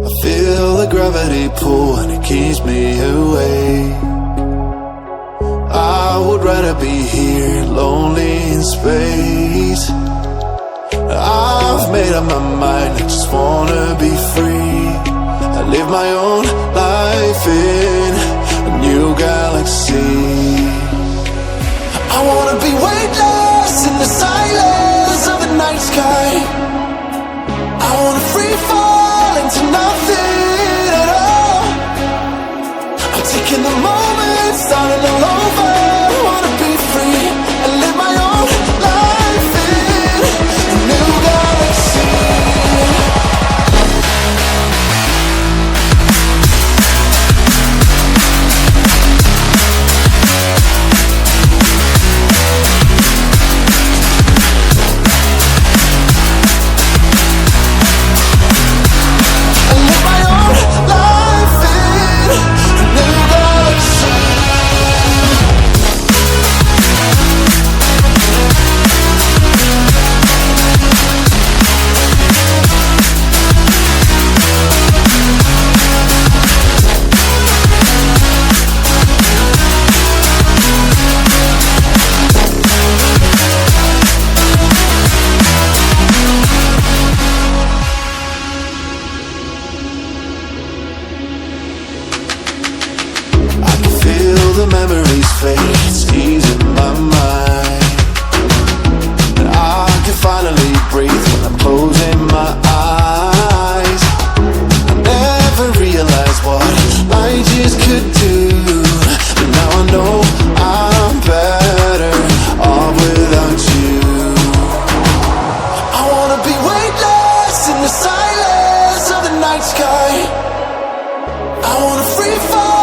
I feel the gravity pull and it keeps me awake. I would rather be here, lonely in space. I've made up my mind, I just wanna be free. I live my own life in a new galaxy. I wanna be weightless in the silence of the night sky. I wanna free fall into nothing at all. I'm taking the moment, starting all over. I wanna be free and live my own life in a new galaxy. The memories fade, it's easing my mind, and I can finally breathe when I'm closing my eyes. I never realized what I just could do, but now I know I'm better off without you. I wanna be weightless in the silence of the night sky. I wanna free fall